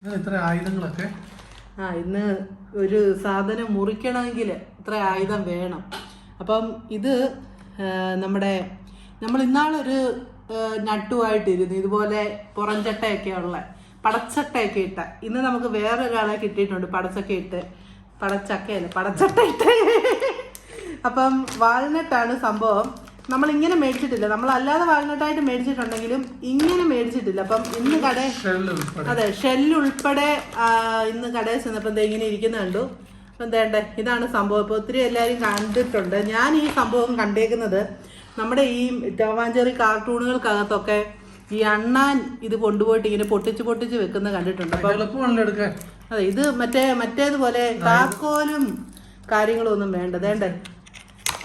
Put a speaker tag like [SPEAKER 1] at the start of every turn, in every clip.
[SPEAKER 1] ഇത്ര ആയുധങ്ങളൊക്കെ
[SPEAKER 2] ഇന്ന് ഒരു സാധനം മുറിക്കണമെങ്കിൽ ഇത്ര ആയുധം വേണം. അപ്പം ഇത് നമ്മൾ ഇന്നാളൊരു നട്ടുമായിട്ടിരുന്നു ഇതുപോലെ പുറംചട്ടയൊക്കെ ഉള്ള പടച്ചട്ടയൊക്കെ ഇട്ട. ഇന്ന് നമുക്ക് വേറൊരാളെ കിട്ടിയിട്ടുണ്ട് പടച്ചട്ട ഇട്ട്. അപ്പം വാൾനട്ടാണ് സംഭവം. നമ്മളിങ്ങനെ മേടിച്ചിട്ടില്ല, നമ്മളല്ലാതെ വാൾനട്ടായിട്ട് മേടിച്ചിട്ടുണ്ടെങ്കിലും ഇങ്ങനെ മേടിച്ചിട്ടില്ല. അപ്പം ഇന്ന് ഷെല്ലുൾപ്പെടെ ഇന്ന് കടയിൽ ചെന്നപ്പോൾ ഇങ്ങനെ ഇരിക്കുന്ന കണ്ടു. അപ്പം വേണ്ടേ, ഇതാണ് സംഭവം. ഇപ്പോൾ ഒത്തിരി എല്ലാവരും കണ്ടിട്ടുണ്ട്. ഞാൻ ഈ സംഭവം കണ്ടേക്കുന്നത് നമ്മുടെ ഈ ടോമാഞ്ചേറി കാർട്ടൂണുകൾക്കകത്തൊക്കെ ഈ അണ്ണാൻ ഇത് കൊണ്ടുപോയിട്ട് ഇങ്ങനെ പൊട്ടിച്ച് വെക്കുന്ന കണ്ടിട്ടുണ്ട്. അതെ, ഇത് മറ്റേതുപോലെ താക്കോലും കാര്യങ്ങളും ഒന്നും വേണ്ട. വേണ്ടേ,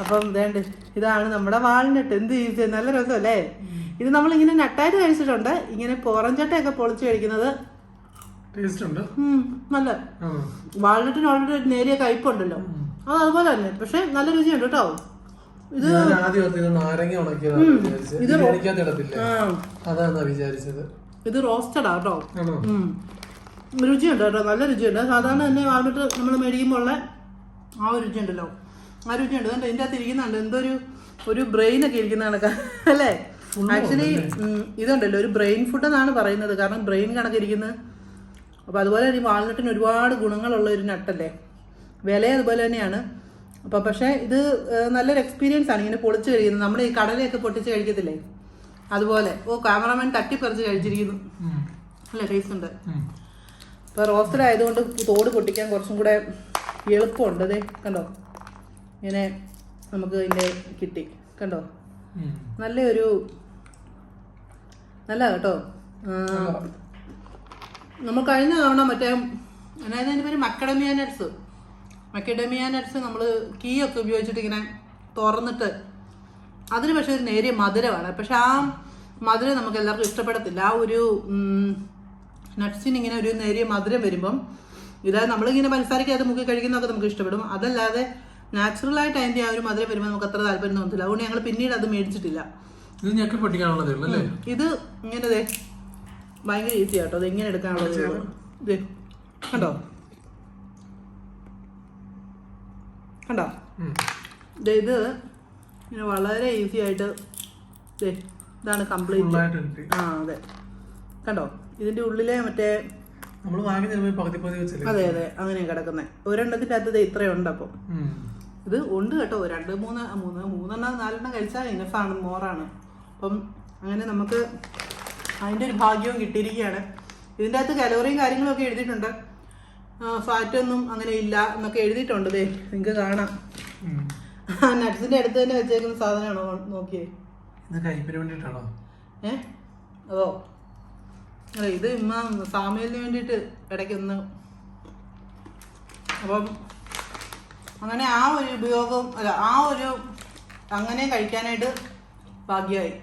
[SPEAKER 2] അപ്പം വേണ്ട, ഇതാണ് നമ്മുടെ വാൾനട്ട്. എന്ത് ചെയ്ത് നല്ല രസമല്ലേ. ഇത് നമ്മളിങ്ങനെ നട്ടായിട്ട് കഴിച്ചിട്ടുണ്ട്. ഇങ്ങനെ പുറംചട്ടയൊക്കെ പൊളിച്ച് കഴിക്കുന്നത് നല്ല. വാൾനട്ടിന് ഓൾറെഡി നേരിയ കയ്പുണ്ടല്ലോ, അത് അതുപോലെ തന്നെ, പക്ഷെ നല്ല രുചിയുണ്ട് കേട്ടോ. ഇത് ഇത് റോസ്റ്റഡാ കേട്ടോ. രുചിയുണ്ട് കേട്ടോ, നല്ല രുചിയുണ്ട്. സാധാരണ തന്നെ വാൾനട്ട് നമ്മൾ മേടിക്കുമ്പോൾ ഉള്ള ആ ഒരു രുചി ഉണ്ടല്ലോ, ആ രുചിയുണ്ട്. അതുകൊണ്ട് ഇതിൻ്റെ അകത്ത് ഇരിക്കുന്നുണ്ട് എന്തോ ഒരു ബ്രെയിനൊക്കെ ഇരിക്കുന്ന കണക്കാ അല്ലേ. ആക്ച്വലി ഇതുണ്ടല്ലോ ഒരു ബ്രെയിൻ ഫുഡ് എന്നാണ് പറയുന്നത്, കാരണം ബ്രെയിൻ കണക്കിരിക്കുന്നത്. അപ്പോൾ അതുപോലെ ഈ വാൾനട്ടിന് ഒരുപാട് ഗുണങ്ങളുള്ള ഒരു നട്ടല്ലേ, വില അതുപോലെ തന്നെയാണ്. അപ്പോൾ പക്ഷേ ഇത് നല്ലൊരു എക്സ്പീരിയൻസ് ആണ് ഇങ്ങനെ പൊളിച്ച് കഴിക്കുന്നത്. നമ്മൾ ഈ കടലയൊക്കെ പൊട്ടിച്ച് കഴിക്കത്തില്ലേ അതുപോലെ. ക്യാമറമാൻ തട്ടിപ്പറിച്ച് കഴിച്ചിരിക്കുന്നു, നല്ല ടേസ്റ്റ് ഉണ്ട്. ഇപ്പോൾ റോസ്റ്റഡ് ആയതുകൊണ്ട് തോട് പൊട്ടിക്കാൻ കുറച്ചും കൂടെ എളുപ്പമുണ്ട്. അതെ കണ്ടോ, ഇങ്ങനെ നമുക്ക് ഇതിൻ്റെ കിട്ടി കണ്ടോ. നല്ല കേട്ടോ. നമ്മൾ കഴിഞ്ഞ തവണ അതായത് അതിൻ്റെ പേര് മക്കഡമിയ നട്ട്സ് നമ്മൾ കീയൊക്കെ ഉപയോഗിച്ചിട്ട് ഇങ്ങനെ തുറന്നിട്ട് അതിന് പക്ഷേ ഒരു നേരിയ മധുരമാണ്. പക്ഷെ ആ മധുരം നമുക്ക് എല്ലാവർക്കും ഇഷ്ടപ്പെടത്തില്ല. ആ ഒരു നട്ട്സിന് ഇങ്ങനെ ഒരു നേരിയ മധുരം വരുമ്പം ഇതായത് നമ്മളിങ്ങനെ പഞ്ചസാരയ്ക്കകത്ത് മുക്കി കഴിക്കുന്നതൊക്കെ നമുക്ക് ഇഷ്ടപ്പെടും. അതല്ലാതെ നാച്ചുറലായിട്ട് അതിൻ്റെ ആ ഒരു മധുരം വരുമ്പോൾ നമുക്ക് അത്ര താല്പര്യം തോന്നത്തില്ല. അതുകൊണ്ട് ഞങ്ങൾ പിന്നീട് അത് മേടിച്ചിട്ടില്ല. ഇത് ഇങ്ങനെ ഭയങ്കര ഈസി ആട്ടോ, അത് ഇങ്ങനെ എടുക്കാനുള്ളത്. ഇത് കണ്ടോ ഇത് ഇങ്ങനെ വളരെ ഈസി ആയിട്ട് ഇതാണ് കംപ്ലീറ്റ്. അതെ കണ്ടോ, ഇതിൻ്റെ ഉള്ളിലെ മറ്റേ അതെ അങ്ങനെ കിടക്കുന്നത് ഒരെണ്ണത്തിൻ്റെ അകത്ത് ഇത്രയുണ്ട്. അപ്പം ഇത് ഉണ്ട് കേട്ടോ, 4 കഴിച്ചാൽ ഇനഫാണ്, മോറാണ്. അപ്പം അങ്ങനെ നമുക്ക് അതിൻ്റെ ഒരു ഭാഗ്യവും കിട്ടിയിരിക്കുകയാണ്. ഇതിൻ്റെ അകത്ത് കലോറിയും കാര്യങ്ങളൊക്കെ എഴുതിയിട്ടുണ്ട്, ഫാറ്റൊന്നും അങ്ങനെ ഇല്ല എന്നൊക്കെ എഴുതിയിട്ടുണ്ട്. നിങ്ങൾക്ക് കാണാം, നട്ട്സിൻ്റെ അടുത്ത് തന്നെ വെച്ചേക്കുന്ന സാധനമാണോ നോക്കിയേ. അതോ അതെ, ഇത് സാമയിലിന് വേണ്ടിയിട്ട് ഇടയ്ക്കൊന്ന്. അപ്പം അങ്ങനെ ആ ഒരു ഉപയോഗം അങ്ങനെ കഴിക്കാനായിട്ട് ഭാഗ്യമായി.